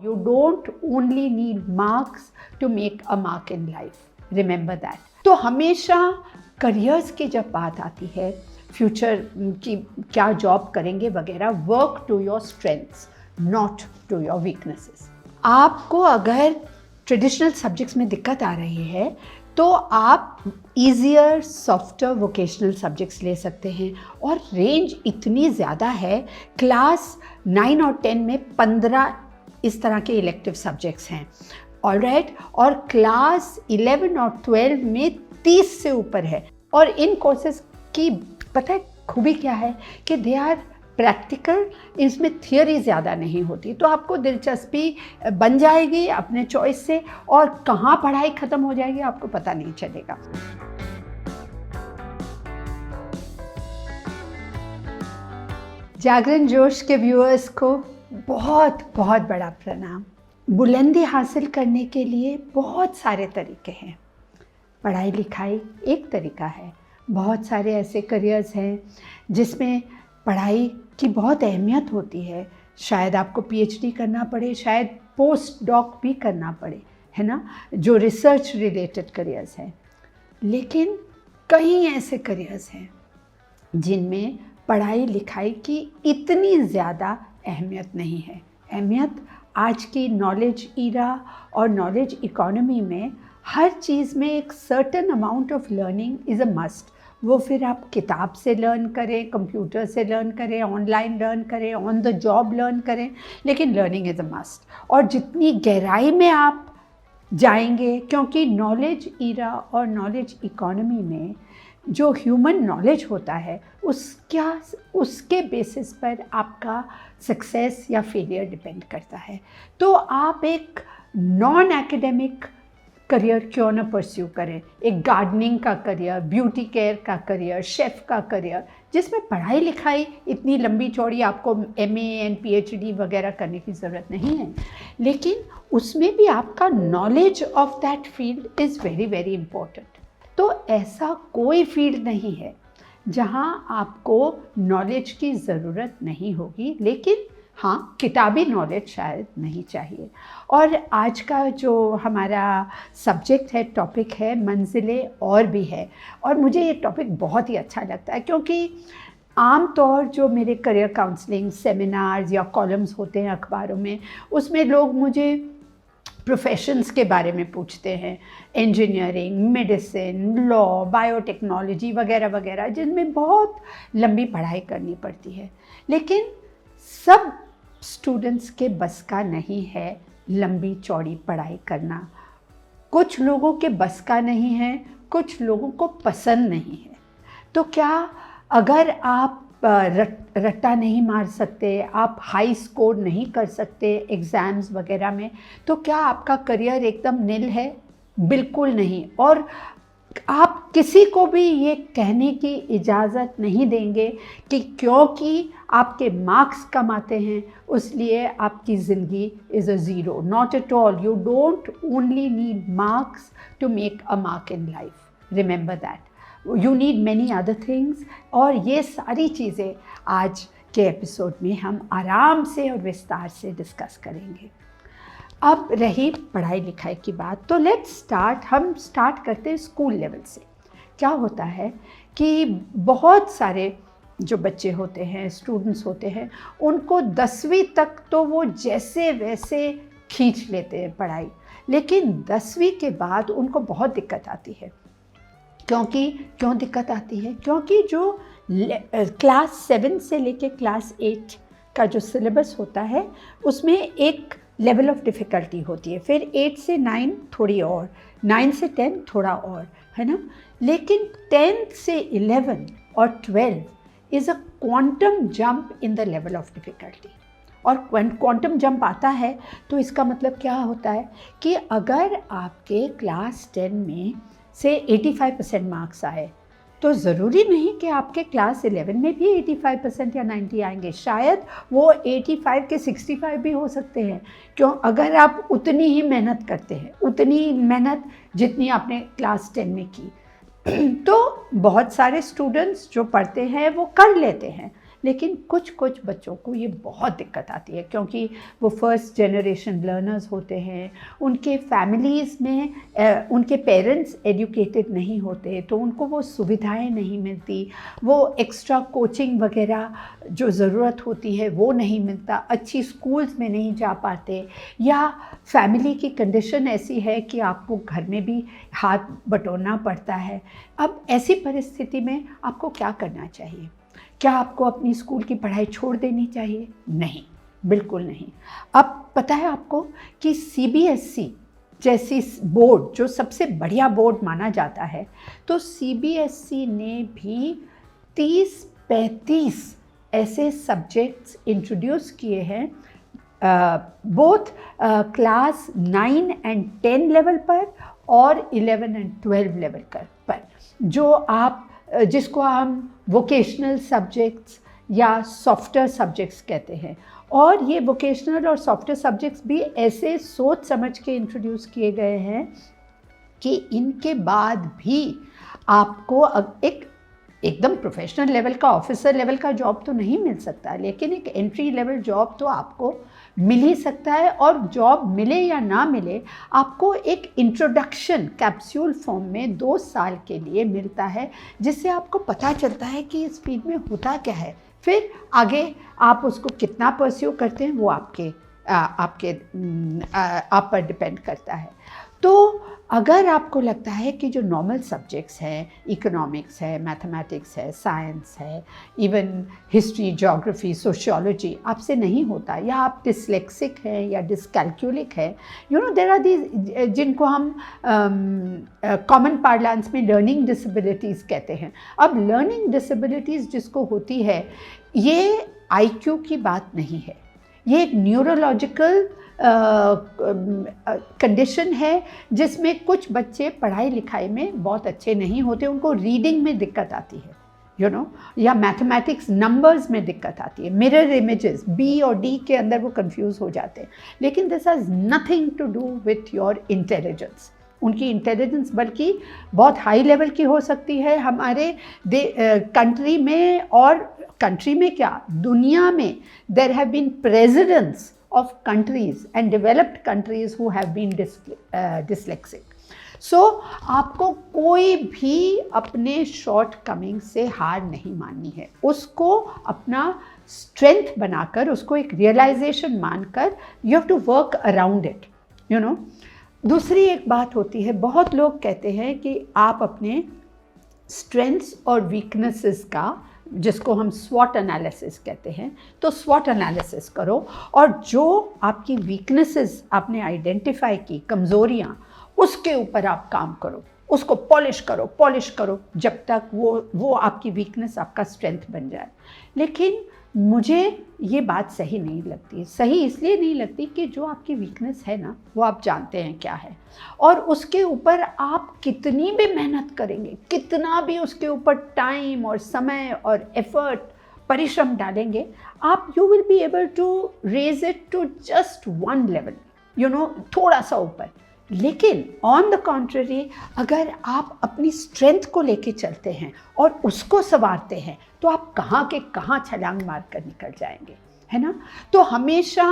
You don't only need marks to make a mark in life. Remember that. तो हमेशा careers की जब बात आती है, फ्यूचर की क्या जॉब करेंगे वगैरह, work to your strengths not to your weaknesses. आपको अगर ट्रेडिशनल सब्जेक्ट्स में दिक्कत आ रही है तो आप ईजियर सॉफ्टर वोकेशनल सब्जेक्ट्स ले सकते हैं, और रेंज इतनी ज़्यादा है, क्लास 9 और 10 में 15 इस तरह के इलेक्टिव सब्जेक्ट्स हैं, ऑलराइट, और क्लास 11 और 12 में 30 से ऊपर है। और इन कोर्सेज की पता है खूबी क्या है कि दे आर प्रैक्टिकल, इसमें थियोरी ज़्यादा नहीं होती, तो आपको दिलचस्पी बन जाएगी अपने चॉइस से, और कहाँ पढ़ाई ख़त्म हो जाएगी आपको पता नहीं चलेगा। जागरण जोश के व्यूअर्स को बहुत बहुत बड़ा प्रणाम। बुलंदी हासिल करने के लिए बहुत सारे तरीके हैं। पढ़ाई लिखाई एक तरीका है, बहुत सारे ऐसे करियर्स हैं जिसमें पढ़ाई की बहुत अहमियत होती है। शायद आपको पीएचडी करना पड़े, शायद पोस्ट डॉक भी करना पड़े, है ना, जो रिसर्च रिलेटेड करियर्स हैं। लेकिन कई ऐसे करियर्स हैं जिनमें पढ़ाई लिखाई की इतनी ज़्यादा अहमियत नहीं है। अहमियत आज की नॉलेज ईरा और नॉलेज इकोनॉमी में हर चीज़ में एक certain amount of learning is a must. वो फिर आप किताब से लर्न करें, कंप्यूटर से लर्न करें, ऑनलाइन लर्न करें, ऑन द जॉब लर्न करें, लेकिन लर्निंग इज़ अ मस्ट। और जितनी गहराई में आप जाएंगे, क्योंकि नॉलेज ईरा और नॉलेज इकोनॉमी में जो ह्यूमन नॉलेज होता है उसके बेसिस पर आपका सक्सेस या फेलियर डिपेंड करता है। तो आप एक नॉन एकेडमिक करियर क्यों ना परस्यू करें, एक गार्डनिंग का करियर, ब्यूटी केयर का करियर, शेफ़ का करियर, जिसमें पढ़ाई लिखाई इतनी लंबी चौड़ी आपको एमए एंड पीएचडी वगैरह करने की ज़रूरत नहीं है, लेकिन उसमें भी आपका knowledge of that field is very very important. तो ऐसा कोई फील्ड नहीं है जहां आपको नॉलेज की ज़रूरत नहीं होगी, लेकिन हाँ, किताबी नॉलेज शायद नहीं चाहिए। और आज का जो हमारा सब्जेक्ट है, टॉपिक है, मंजिलें और भी है, और मुझे ये टॉपिक बहुत ही अच्छा लगता है, क्योंकि आम तौर जो मेरे करियर काउंसलिंग सेमिनार्स या कॉलम्स होते हैं अखबारों में, उसमें लोग मुझे प्रोफेशंस के बारे में पूछते हैं, इंजीनियरिंग, मेडिसिन, लॉ, बायोटेक्नोलॉजी वगैरह वगैरह, जिनमें बहुत लंबी पढ़ाई करनी पड़ती है। लेकिन सब स्टूडेंट्स के बस का नहीं है लंबी चौड़ी पढ़ाई करना। कुछ लोगों के बस का नहीं है, कुछ लोगों को पसंद नहीं है। तो क्या अगर आप रट्टा नहीं मार सकते, आप हाई स्कोर नहीं कर सकते एग्ज़ाम्स वगैरह में, तो क्या आपका करियर एकदम निल है? बिल्कुल नहीं। और आप किसी को भी ये कहने की इजाज़त नहीं देंगे कि क्योंकि आपके मार्क्स कम आते हैं उसलिए आपकी ज़िंदगी is a zero. Not at all. You don't only need marks to make a mark in life. Remember that. You need many other things. और ये सारी चीज़ें आज के एपिसोड में हम आराम से और विस्तार से डिस्कस करेंगे। अब रही पढ़ाई लिखाई की बात, तो लेट्स स्टार्ट। हम स्टार्ट करते हैं स्कूल लेवल से। क्या होता है कि बहुत सारे जो बच्चे होते हैं, स्टूडेंट्स होते हैं, उनको 10वीं तक तो वो जैसे वैसे खींच लेते हैं पढ़ाई, लेकिन 10वीं के बाद उनको बहुत दिक्कत आती है। क्यों दिक्कत आती है? क्योंकि जो क्लास 7 से लेके क्लास 8 का जो सिलेबस होता है उसमें एक लेवल ऑफ डिफ़िकल्टी होती है, फिर 8 से 9 थोड़ी और, 9 से 10 थोड़ा और, है ना। लेकिन 10 से 11 और 12 is a quantum jump in the level of difficulty. और क्वांटम जंप आता है तो इसका मतलब क्या होता है कि अगर आपके क्लास 10 में से 85% मार्क्स आए, तो ज़रूरी नहीं कि आपके क्लास 11 में भी 85% या 90 आएंगे। शायद वो 85 के 65 भी हो सकते हैं। क्यों? अगर आप उतनी ही मेहनत करते हैं, उतनी मेहनत जितनी आपने क्लास 10 में की। तो बहुत सारे स्टूडेंट्स जो पढ़ते हैं वो कर लेते हैं, लेकिन कुछ कुछ बच्चों को ये बहुत दिक्कत आती है, क्योंकि वो फर्स्ट जनरेशन लर्नर्स होते हैं, उनके फैमिलीज़ में उनके पेरेंट्स एजुकेटेड नहीं होते, तो उनको वो सुविधाएं नहीं मिलती, वो एक्स्ट्रा कोचिंग वगैरह जो ज़रूरत होती है वो नहीं मिलता, अच्छी स्कूल्स में नहीं जा पाते, या फैमिली की कंडीशन ऐसी है कि आपको घर में भी हाथ बटोरना पड़ता है। अब ऐसी परिस्थिति में आपको क्या करना चाहिए? क्या आपको अपनी स्कूल की पढ़ाई छोड़ देनी चाहिए? नहीं, बिल्कुल नहीं। अब पता है आपको कि CBSE जैसी बोर्ड जो सबसे बढ़िया बोर्ड माना जाता है, तो CBSE ने भी 30-35 ऐसे सब्जेक्ट्स इंट्रोड्यूस किए हैं, बोथ क्लास 9 एंड 10 लेवल पर और 11 एंड 12 लेवल पर, जो आप जिसको हम वोकेशनल सब्जेक्ट्स या सॉफ्टवेयर सब्जेक्ट्स कहते हैं। और ये वोकेशनल और सॉफ्टवेयर सब्जेक्ट्स भी ऐसे सोच समझ के इंट्रोड्यूस किए गए हैं कि इनके बाद भी आपको एकदम प्रोफेशनल लेवल का, ऑफिसर लेवल का जॉब तो नहीं मिल सकता, लेकिन एक एंट्री लेवल जॉब तो आपको मिल ही सकता है। और जॉब मिले या ना मिले, आपको एक इंट्रोडक्शन कैप्सूल फॉर्म में 2 साल के लिए मिलता है, जिससे आपको पता चलता है कि इस फील्ड में होता क्या है। फिर आगे आप उसको कितना परस्यू करते हैं वो आप पर डिपेंड करता है। तो अगर आपको लगता है कि जो नॉर्मल सब्जेक्ट्स हैं, इकोनॉमिक्स है, मैथमेटिक्स है, साइंस है, इवन हिस्ट्री, ज्योग्राफी, सोशियोलॉजी आपसे नहीं होता, या आप डिसलेक्सिक हैं या डिसकैल्कुलिक है, देयर आर दीज जिनको हम कॉमन पार्लांस में लर्निंग डिसेबिलिटीज़ कहते हैं। अब लर्निंग डिसेबिलिटीज़ जिसको होती है, ये IQ की बात नहीं है, ये एक न्यूरोलॉजिकल कंडीशन है, जिसमें कुछ बच्चे पढ़ाई लिखाई में बहुत अच्छे नहीं होते, उनको रीडिंग में दिक्कत आती है, या मैथमेटिक्स नंबर्स में दिक्कत आती है, मिरर इमेजेस B और D के अंदर वो कंफ्यूज हो जाते हैं। लेकिन this has nothing to do with your intelligence. उनकी इंटेलिजेंस बल्कि बहुत हाई लेवल की हो सकती है हमारे कंट्री में, और कंट्री में क्या, दुनिया में there have been presidents of countries and developed countries who have been dyslexic. So आपको कोई भी अपने शॉर्ट कमिंग से हार नहीं माननी है, उसको अपना स्ट्रेंथ बनाकर, उसको एक रियलाइजेशन मानकर you have to work around it, दूसरी एक बात होती है, बहुत लोग कहते हैं कि आप अपने स्ट्रेंथ्स और वीकनेसेस का, जिसको हम स्वॉट एनालिसिस कहते हैं, तो स्वॉट एनालिसिस करो, और जो आपकी वीकनेसेस आपने आइडेंटिफाई की, कमज़ोरियाँ, उसके ऊपर आप काम करो, उसको पॉलिश करो जब तक वो आपकी वीकनेस आपका स्ट्रेंथ बन जाए। लेकिन मुझे ये बात सही नहीं लगती। सही इसलिए नहीं लगती कि जो आपकी वीकनेस है ना, वो आप जानते हैं क्या है, और उसके ऊपर आप कितनी भी मेहनत करेंगे, कितना भी उसके ऊपर टाइम और समय और एफर्ट, परिश्रम डालेंगे, आप you will be able to raise it to just 1 level, थोड़ा सा ऊपर। लेकिन ऑन द कॉन्ट्ररी, अगर आप अपनी स्ट्रेंथ को लेके चलते हैं और उसको संवारते हैं, तो आप कहाँ के कहाँ छलांग मार कर निकल जाएंगे, है ना। तो हमेशा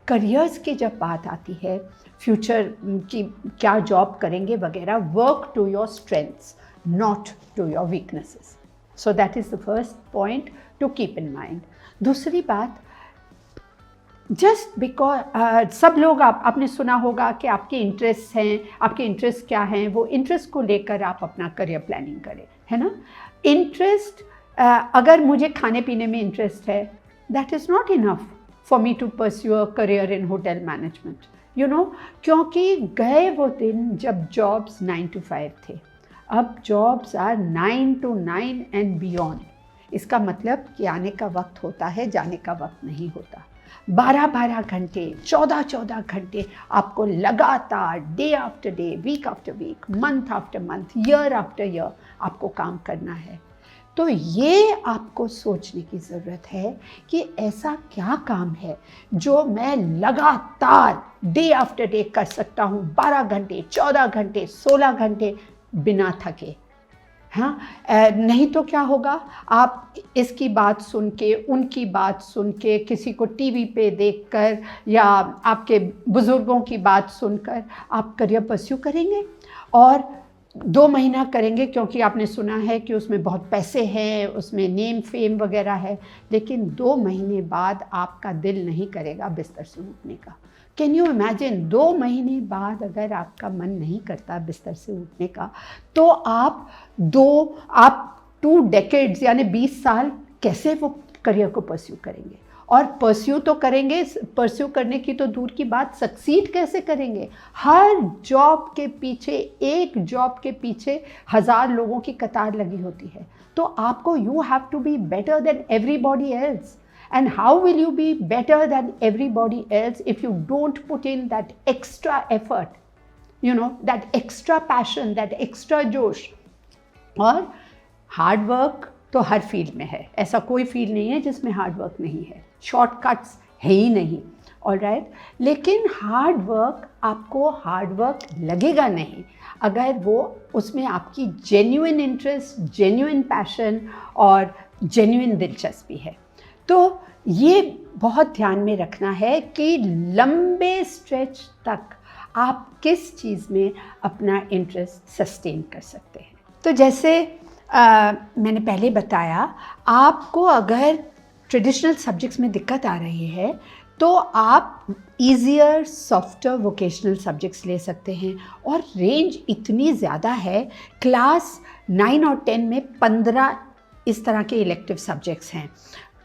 करियर्स की जब बात आती है, फ्यूचर की क्या जॉब करेंगे वगैरह, work to your strengths, not to your weaknesses. So that is the first point to keep in mind. दूसरी बात, जस्ट बिकॉज सब लोग आपने सुना होगा कि आपके इंटरेस्ट हैं, आपके इंटरेस्ट क्या हैं, वो इंटरेस्ट को लेकर आप अपना करियर प्लानिंग करें, है ना। इंटरेस्ट, अगर मुझे खाने पीने में इंटरेस्ट है, that is not enough for me to pursue a career in hotel management, क्योंकि गए वो दिन जब जॉब्स 9 to 5 थे, अब jobs are 9 to 9 and beyond. इसका मतलब कि आने का वक्त होता है, जाने का वक्त नहीं होता। 12-12 घंटे, 14-14 घंटे आपको लगातार day after day, week after week, month after month, year after year आपको काम करना है। तो ये आपको सोचने की ज़रूरत है कि ऐसा क्या काम है जो मैं लगातार डे आफ्टर डे कर सकता हूँ, 12 घंटे, 14 घंटे, 16 घंटे बिना थके, हाँ, नहीं तो क्या होगा, आप इसकी बात सुन के, उनकी बात सुन के, किसी को टीवी पे देखकर या आपके बुज़ुर्गों की बात सुनकर आप करियर परस्यू करेंगे और 2 महीना करेंगे क्योंकि आपने सुना है कि उसमें बहुत पैसे हैं, उसमें नेम फेम वगैरह है, लेकिन 2 महीने बाद आपका दिल नहीं करेगा बिस्तर से उठने का। कैन यू इमेजिन, 2 महीने बाद अगर आपका मन नहीं करता बिस्तर से उठने का, तो आप 2 डेकेड्स यानी 20 साल कैसे वो करियर को परस्यू करेंगे? और परस्यू तो करेंगे, परस्यू करने की तो दूर की बात, सक्सीड कैसे करेंगे? हर जॉब के पीछे, एक जॉब के पीछे 1000 लोगों की कतार लगी होती है। तो आपको you have to be better than everybody else. And how will you be better than everybody else if you don't put in that extra effort, that extra passion, that extra जोश? और हार्ड वर्क तो हर field में है, ऐसा कोई field नहीं है जिसमें हार्ड वर्क नहीं है, शॉर्टकट्स है ही नहीं, ऑलराइट। लेकिन हार्ड वर्क, आपको हार्ड वर्क लगेगा नहीं अगर वो उसमें आपकी जेन्युइन इंटरेस्ट, जेन्युइन पैशन और जेन्युइन दिलचस्पी है। तो ये बहुत ध्यान में रखना है कि लंबे स्ट्रेच तक आप किस चीज़ में अपना इंटरेस्ट सस्टेन कर सकते हैं। तो जैसे मैंने पहले बताया, आपको अगर ट्रेडिशनल सब्जेक्ट्स में दिक्कत आ रही है तो आप ईजियर, सॉफ्टर वोकेशनल सब्जेक्ट्स ले सकते हैं, और रेंज इतनी ज़्यादा है, क्लास 9 और 10 में 15 इस तरह के इलेक्टिव सब्जेक्ट्स हैं,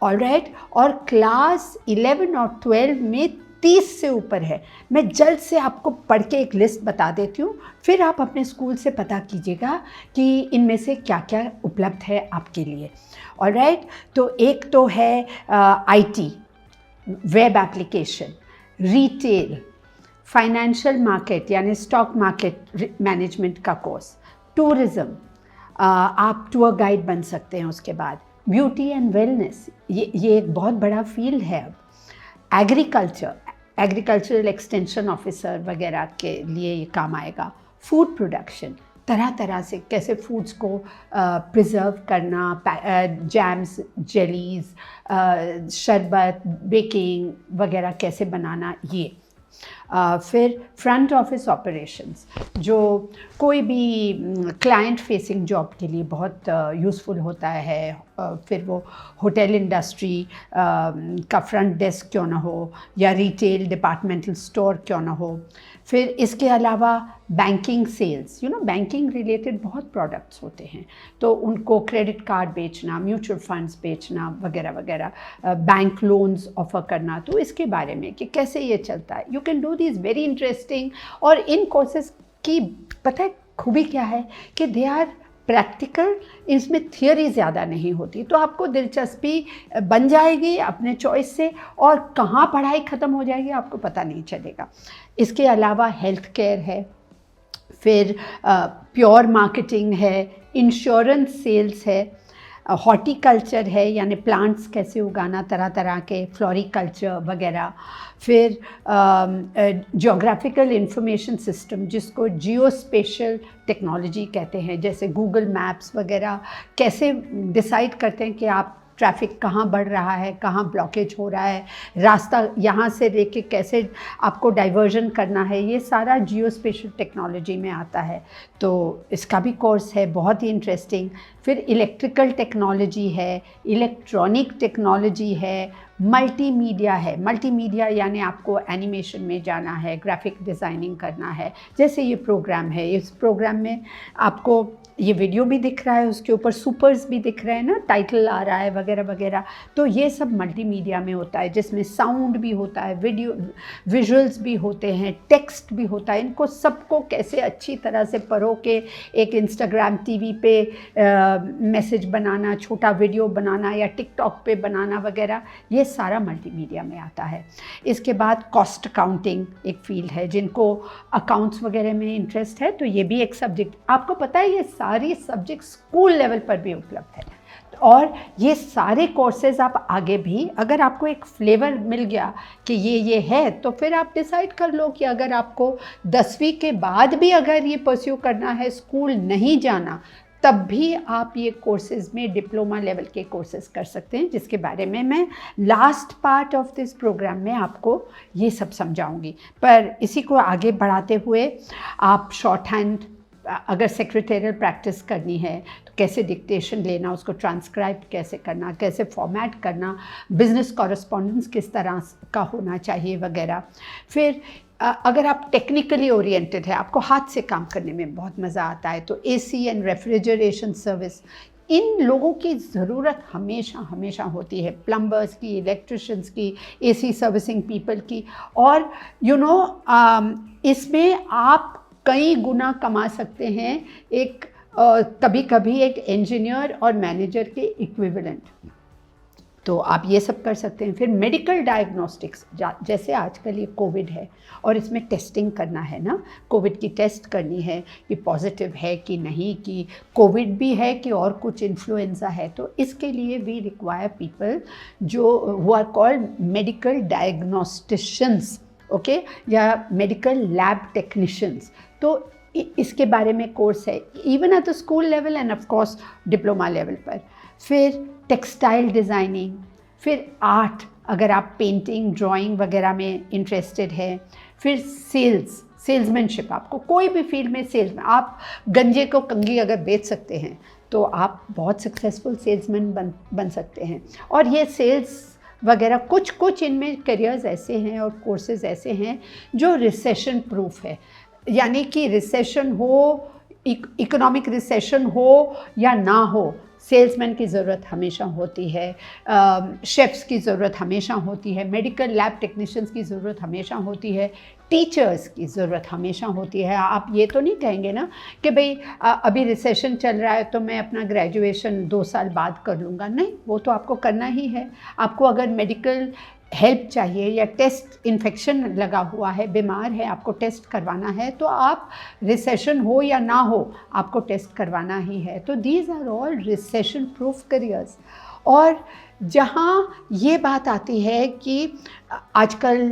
ऑलराइट, और क्लास 11 और 12 में 30 से ऊपर है। मैं जल्द से आपको पढ़ के एक लिस्ट बता देती हूँ, फिर आप अपने स्कूल से पता कीजिएगा कि इनमें से क्या क्या उपलब्ध है आपके लिए, ऑलराइट। तो एक तो है IT, web application, retail, financial market यानी स्टॉक मार्केट मैनेजमेंट का कोर्स, टूरिज़्म, आप टूर गाइड बन सकते हैं। उसके बाद ब्यूटी एंड वेलनेस, ये एक बहुत बड़ा फील्ड है अब। एग्रीकल्चरल एक्सटेंशन ऑफिसर वगैरह के लिए ये काम आएगा। फूड प्रोडक्शन, तरह तरह से कैसे फूड्स को प्रिजर्व करना, जैम्स, जेलीज़, शरबत, बेकिंग वगैरह कैसे बनाना, ये। फिर फ्रंट ऑफिस ऑपरेशंस, जो कोई भी क्लाइंट फेसिंग जॉब के लिए बहुत यूज़फुल होता है। फिर वो होटल इंडस्ट्री का फ्रंट डेस्क क्यों ना हो, या रिटेल डिपार्टमेंटल स्टोर क्यों ना हो। फिर इसके अलावा बैंकिंग सेल्स, बैंकिंग रिलेटेड बहुत प्रोडक्ट्स होते हैं, तो उनको क्रेडिट कार्ड बेचना, म्यूचुअल फंड्स बेचना वगैरह वगैरह, बैंक लोन्स ऑफ़र करना, तो इसके बारे में कि कैसे ये चलता है। You can do this, very interesting. और इन कोर्सेज की पता है खूबी क्या है कि दे आर प्रैक्टिकल, इसमें थियोरी ज़्यादा नहीं होती, तो आपको दिलचस्पी बन जाएगी अपने चॉइस से, और कहाँ पढ़ाई ख़त्म हो जाएगी आपको पता नहीं चलेगा। इसके अलावा हेल्थ केयर है, फिर प्योर मार्केटिंग है, इंश्योरेंस सेल्स है, हॉर्टिकल्चर है यानी प्लांट्स कैसे उगाना, तरह तरह के फ्लोरिकल्चर वगैरह। फिर जियोग्राफिकल इंफॉर्मेशन सिस्टम, जिसको जियो स्पेशल टेक्नोलॉजी कहते हैं, जैसे गूगल मैप्स वगैरह कैसे डिसाइड करते हैं कि आप ट्रैफिक कहाँ बढ़ रहा है, कहाँ ब्लॉकेज हो रहा है, रास्ता यहाँ से लेके कैसे आपको डाइवर्जन करना है, ये सारा जियो स्पेशल टेक्नोलॉजी में आता है। तो इसका भी कोर्स है, बहुत ही इंटरेस्टिंग। फिर इलेक्ट्रिकल टेक्नोलॉजी है, इलेक्ट्रॉनिक टेक्नोलॉजी है, मल्टीमीडिया है। मल्टीमीडिया यानी आपको एनिमेशन में जाना है, ग्राफिक डिज़ाइनिंग करना है, जैसे ये प्रोग्राम है, इस प्रोग्राम में आपको ये वीडियो भी दिख रहा है, उसके ऊपर सुपर्स भी दिख रहे हैं ना, टाइटल आ रहा है वगैरह वगैरह। तो ये सब मल्टीमीडिया में होता है, जिसमें साउंड भी होता है, वीडियो विजुअल्स भी होते हैं, टेक्स्ट भी होता है। इनको सबको कैसे अच्छी तरह से परो के एक इंस्टाग्राम, टीवी पे मैसेज बनाना, छोटा वीडियो बनाना या टिकटॉक पे बनाना वगैरह, ये सारा मल्टीमीडिया में आता है। इसके बाद कॉस्ट अकाउंटिंग एक फील्ड है, जिनको अकाउंट्स वगैरह में इंटरेस्ट है, तो ये भी एक सब्जेक्ट। आपको पता है ये सारी सब्जेक्ट स्कूल लेवल पर भी उपलब्ध है, और ये सारे कोर्सेज आप आगे भी, अगर आपको एक फ्लेवर मिल गया कि ये है, तो फिर आप डिसाइड कर लो कि अगर आपको 10वीं के बाद भी अगर ये परस्यू करना है, स्कूल नहीं जाना, तब भी आप ये कोर्सेज़ में डिप्लोमा लेवल के कोर्सेज़ कर सकते हैं, जिसके बारे में मैं last part of this program में आपको ये सब समझाऊंगी। पर इसी को आगे बढ़ाते हुए आप शॉर्ट हैंड अगर सेक्रेटरियल प्रैक्टिस करनी है तो कैसे डिक्टेशन लेना, उसको ट्रांसक्राइब कैसे करना, कैसे फॉर्मेट करना, बिजनेस कॉरेस्पॉन्डेंस किस तरह का होना चाहिए वगैरह। फिर अगर आप टेक्निकली ओरिएंटेड है, आपको हाथ से काम करने में बहुत मज़ा आता है, तो एसी एंड रेफ्रिजरेशन सर्विस, इन लोगों की ज़रूरत हमेशा हमेशा होती है, प्लम्बर्स की, इलेक्ट्रिशियंस की, एसी सर्विसिंग पीपल की। और इसमें आप कई गुना कमा सकते हैं एक कभी कभी एक इंजीनियर और मैनेजर के इक्विवेलेंट। तो आप ये सब कर सकते हैं। फिर मेडिकल डायग्नोस्टिक्स, जैसे आजकल ये कोविड है और इसमें टेस्टिंग करना है ना, कोविड की टेस्ट करनी है कि पॉजिटिव है कि नहीं, कि कोविड भी है कि और कुछ इन्फ्लुएंजा है, तो इसके लिए वी रिक्वायर पीपल जो who are called medical diagnosticians, okay, या मेडिकल लैब टेक्नीशियंस। तो इसके बारे में कोर्स है even at the school level and of course diploma level पर। फिर टेक्सटाइल डिज़ाइनिंग, फिर आर्ट, अगर आप पेंटिंग ड्राइंग वगैरह में इंटरेस्टेड है। फिर सेल्समैनशिप, आपको कोई भी फील्ड में सेल्स में, आप गंजे को कंघी अगर बेच सकते हैं तो आप बहुत सक्सेसफुल सेल्समैन बन सकते हैं। और ये सेल्स वगैरह कुछ इनमें करियर्स ऐसे हैं और कोर्सेज ऐसे हैं जो रिसेशन प्रूफ है, यानी कि रिसेशन हो, इकोनॉमिक रिसेशन हो या ना हो, सेल्समैन की ज़रूरत हमेशा होती है, शेफ़्स की ज़रूरत हमेशा होती है, मेडिकल लैब टेक्नीशियंस की ज़रूरत हमेशा होती है, टीचर्स की ज़रूरत हमेशा होती है। आप ये तो नहीं कहेंगे ना कि भाई अभी रिसेशन चल रहा है तो मैं अपना ग्रेजुएशन 2 साल बाद कर लूँगा, नहीं, वो तो आपको करना ही है। आपको अगर मेडिकल हेल्प चाहिए या टेस्ट, इन्फेक्शन लगा हुआ है, बीमार है, आपको टेस्ट करवाना है, तो आप रिसेशन हो या ना हो आपको टेस्ट करवाना ही है। तो these are all recession proof careers. और जहाँ ये बात आती है कि आजकल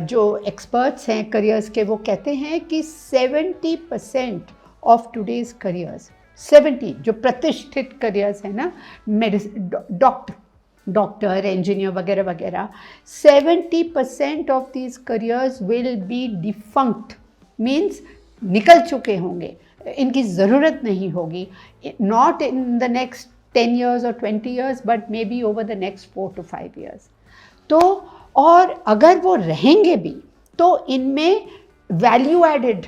जो एक्सपर्ट्स हैं करियर्स के, वो कहते हैं कि 70% ऑफ टुडेज़ करियर्स, 70 जो प्रतिष्ठित करियर्स हैं ना, डॉक्टर, इंजीनियर वगैरह वगैरह, 70% of these careers will be defunct, means निकल चुके होंगे, इनकी ज़रूरत नहीं होगी, not in the next 10 years or 20 years, but maybe over the next 4 to 5 years. तो और अगर वो रहेंगे भी तो इनमें वैल्यू एडेड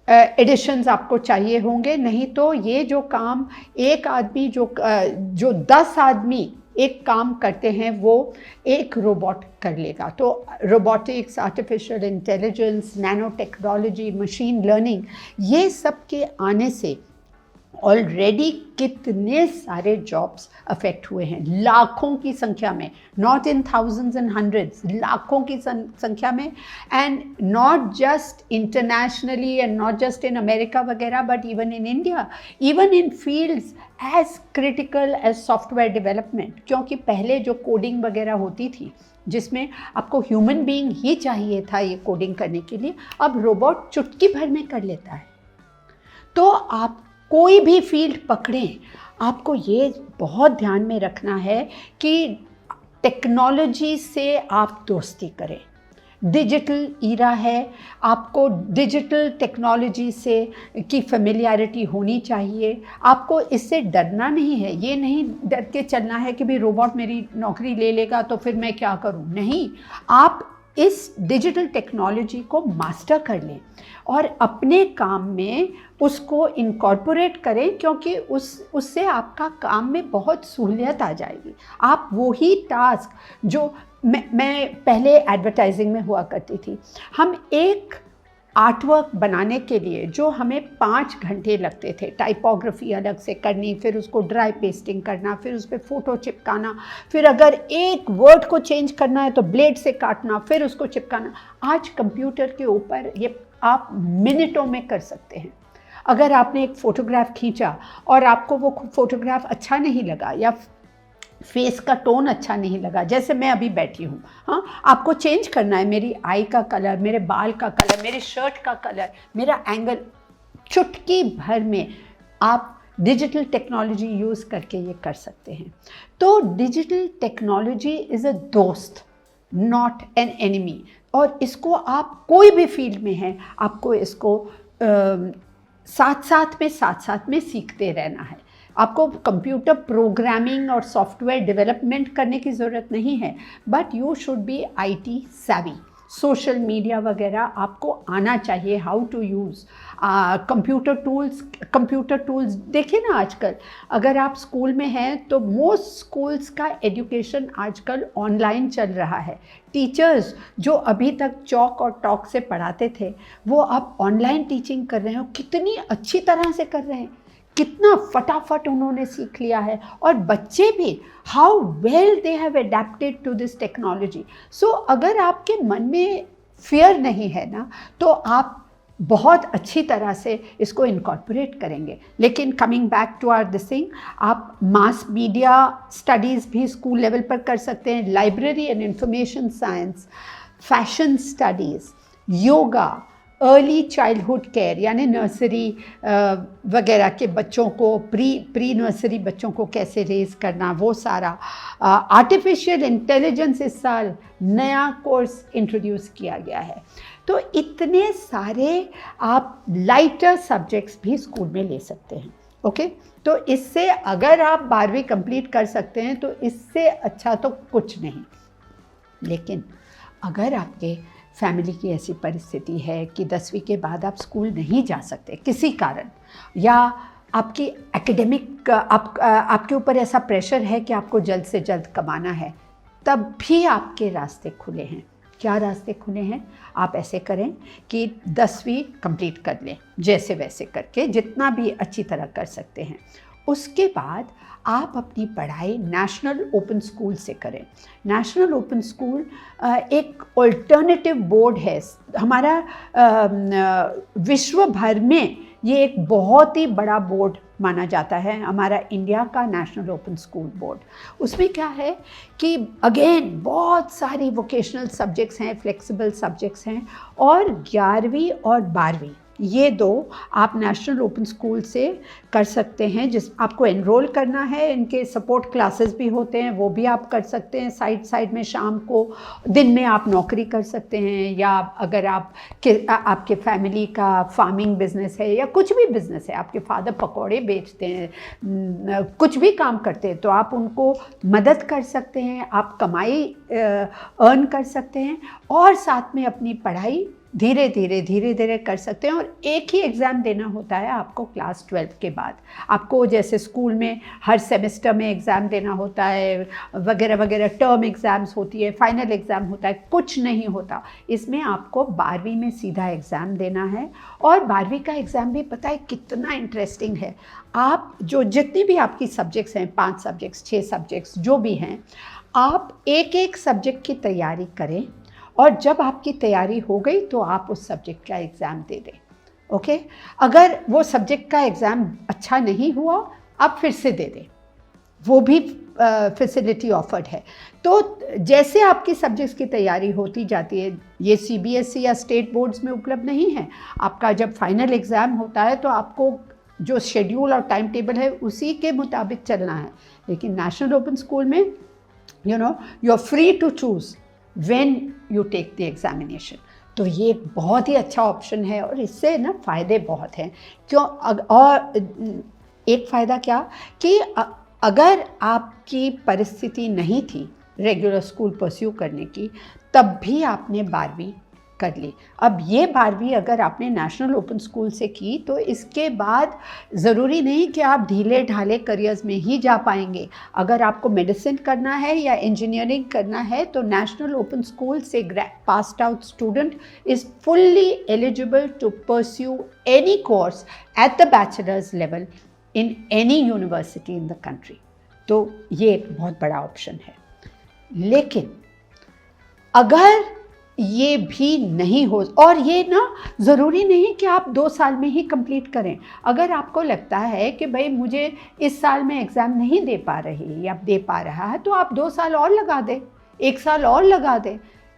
एडिशंस आपको चाहिए होंगे, नहीं तो ये जो काम एक आदमी जो 10 आदमी एक काम करते हैं वो एक रोबोट कर लेगा। तो robotics, artificial intelligence, nano technology, machine learning, ये सब के आने से ऑलरेडी कितने सारे जॉब्स अफेक्ट हुए हैं, लाखों की संख्या में, not in thousands and hundreds, लाखों की संख्या में। And not just internationally and not just in America वगैरह, but even in India, even in fields as critical as software development. क्योंकि पहले जो कोडिंग वगैरह होती थी जिसमें आपको ह्यूमन बीइंग ही चाहिए था ये कोडिंग करने के लिए, अब रोबोट चुटकी भर में कर लेता है। तो आप कोई भी फील्ड पकड़ें, आपको ये बहुत ध्यान में रखना है कि टेक्नोलॉजी से आप दोस्ती करें। डिजिटल ईरा है, आपको डिजिटल टेक्नोलॉजी से की फेमिलियरिटी होनी चाहिए। आपको इससे डरना नहीं है, ये नहीं डर के चलना है कि भाई रोबोट मेरी नौकरी ले लेगा तो फिर मैं क्या करूं, नहीं। आप इस डिजिटल टेक्नोलॉजी को मास्टर कर लें और अपने काम में उसको इनकॉर्पोरेट करें, क्योंकि उससे आपका काम में बहुत सहूलियत आ जाएगी। आप वही टास्क जो मैं पहले एडवर्टाइजिंग में हुआ करती थी, हम एक आर्टवर्क बनाने के लिए जो हमें 5 घंटे लगते थे, टाइपोग्राफी अलग से करनी, फिर उसको ड्राई पेस्टिंग करना, फिर उस पर फ़ोटो चिपकाना, फिर अगर एक वर्ड को चेंज करना है तो ब्लेड से काटना, फिर उसको चिपकाना। आज कंप्यूटर के ऊपर ये आप मिनटों में कर सकते हैं। अगर आपने एक फ़ोटोग्राफ खींचा और आपको वो फ़ोटोग्राफ अच्छा नहीं लगा या फेस का टोन अच्छा नहीं लगा, जैसे मैं अभी बैठी हूँ, हाँ, आपको चेंज करना है मेरी आई का कलर, मेरे बाल का कलर, मेरी शर्ट का कलर, मेरा एंगल, चुटकी भर में आप डिजिटल टेक्नोलॉजी यूज़ करके ये कर सकते हैं। तो डिजिटल टेक्नोलॉजी इज़ अ दोस्त, नॉट एन एनिमी, और इसको आप कोई भी फील्ड में हैं, आपको इसको साथ साथ में सीखते रहना है। आपको कंप्यूटर प्रोग्रामिंग और सॉफ्टवेयर डेवलपमेंट करने की ज़रूरत नहीं है, but you should be IT savvy। Social media वगैरह आपको आना चाहिए, how to use computer tools देखिए ना आजकल, अगर आप स्कूल में हैं तो मोस्ट स्कूल्स का एजुकेशन आजकल ऑनलाइन चल रहा है। टीचर्स जो अभी तक चॉक और टॉक से पढ़ाते थे, वो अब ऑनलाइन टीचिंग कर रहे हैं, कितनी अच्छी तरह से कर रहे हैं, कितना फटाफट उन्होंने सीख लिया है। और बच्चे भी how well they have adapted to this technology. So अगर आपके मन में फियर नहीं है ना, तो आप बहुत अच्छी तरह से इसको इनकॉर्पोरेट करेंगे। लेकिन coming back to our this thing, आप मास मीडिया स्टडीज़ भी स्कूल लेवल पर कर सकते हैं, library and information science, fashion studies, yoga, early childhood care यानी नर्सरी वगैरह के बच्चों को, प्री नर्सरी बच्चों को कैसे रेज करना, वो सारा। आर्टिफिशियल इंटेलिजेंस इस साल नया कोर्स इंट्रोड्यूस किया गया है। तो इतने सारे आप लाइटर सब्जेक्ट्स भी स्कूल में ले सकते हैं। ओके, तो इससे अगर आप 12वीं कंप्लीट कर सकते हैं तो इससे अच्छा तो कुछ नहीं। लेकिन अगर आपके फैमिली की ऐसी परिस्थिति है कि 10वीं के बाद आप स्कूल नहीं जा सकते किसी कारण, या आपकी एकेडमिक आपके ऊपर ऐसा प्रेशर है कि आपको जल्द से जल्द कमाना है, तब भी आपके रास्ते खुले हैं। क्या रास्ते खुले हैं? आप ऐसे करें कि 10वीं कंप्लीट कर लें, जैसे वैसे करके जितना भी अच्छी तरह कर सकते हैं। उसके बाद आप अपनी पढ़ाई नेशनल ओपन स्कूल से करें। नेशनल ओपन स्कूल एक अल्टरनेटिव बोर्ड है हमारा, विश्व भर में ये एक बहुत ही बड़ा बोर्ड माना जाता है, हमारा इंडिया का नेशनल ओपन स्कूल बोर्ड। उसमें क्या है कि अगेन बहुत सारी वोकेशनल सब्जेक्ट्स हैं, फ्लेक्सिबल सब्जेक्ट्स हैं, और 11वीं और 12वीं ये 2 आप नेशनल ओपन स्कूल से कर सकते हैं। जिस आपको एनरोल करना है, इनके सपोर्ट क्लासेस भी होते हैं, वो भी आप कर सकते हैं साइड में शाम को। दिन में आप नौकरी कर सकते हैं, या अगर आपके फैमिली का फार्मिंग बिजनेस है या कुछ भी बिजनेस है, आपके फादर पकौड़े बेचते हैं, कुछ भी काम करते हैं, तो आप उनको मदद कर सकते हैं, आप कमाई अर्न कर सकते हैं, और साथ में अपनी पढ़ाई धीरे धीरे कर सकते हैं। और एक ही एग्ज़ाम देना होता है आपको क्लास 12 के बाद। आपको जैसे स्कूल में हर सेमेस्टर में एग्ज़ाम देना होता है वगैरह वगैरह, टर्म एग्ज़ाम्स होती है, फाइनल एग्ज़ाम होता है, कुछ नहीं होता। इसमें आपको 12वीं में सीधा एग्ज़ाम देना है। और 12वीं का एग्ज़ाम भी पता है कितना इंटरेस्टिंग है। आप जो जितनी भी आपकी सब्जेक्ट्स हैं, 5 सब्जेक्ट्स 6 सब्जेक्ट्स जो भी हैं, आप एक सब्जेक्ट की तैयारी करें, और जब आपकी तैयारी हो गई तो आप उस सब्जेक्ट का एग्ज़ाम दे दें। ओके, अगर वो सब्जेक्ट का एग्ज़ाम अच्छा नहीं हुआ, आप फिर से दे दें, वो भी फैसिलिटी ऑफर्ड है। तो जैसे आपकी सब्जेक्ट्स की तैयारी होती जाती है, ये CBSE या स्टेट बोर्ड्स में उपलब्ध नहीं है। आपका जब फाइनल एग्ज़ाम होता है तो आपको जो शेड्यूल और टाइम टेबल है उसी के मुताबिक चलना है। लेकिन नेशनल ओपन स्कूल में you are free to choose when you take the examination। तो ये बहुत ही अच्छा ऑप्शन है, और इससे ना फ़ायदे बहुत हैं। क्यों? और एक फ़ायदा क्या कि अगर आपकी परिस्थिति नहीं थी रेगुलर स्कूल परस्यू करने की, तब भी आपने 12वीं कर ली। अब ये 12वीं अगर आपने नेशनल ओपन स्कूल से की, तो इसके बाद ज़रूरी नहीं कि आप ढीले ढाले करियर्स में ही जा पाएंगे। अगर आपको मेडिसिन करना है या इंजीनियरिंग करना है, तो नेशनल ओपन स्कूल से passed out student is fully eligible to pursue any course at the bachelor's level in any university in the country. तो ये एक बहुत बड़ा ऑप्शन है। लेकिन अगर ये भी नहीं हो, और ये ना ज़रूरी नहीं कि आप 2 साल में ही कंप्लीट करें। अगर आपको लगता है कि भाई मुझे इस साल में एग्ज़ाम नहीं दे पा रही या दे पा रहा है, तो आप 2 साल और लगा दें, 1 साल और लगा दें।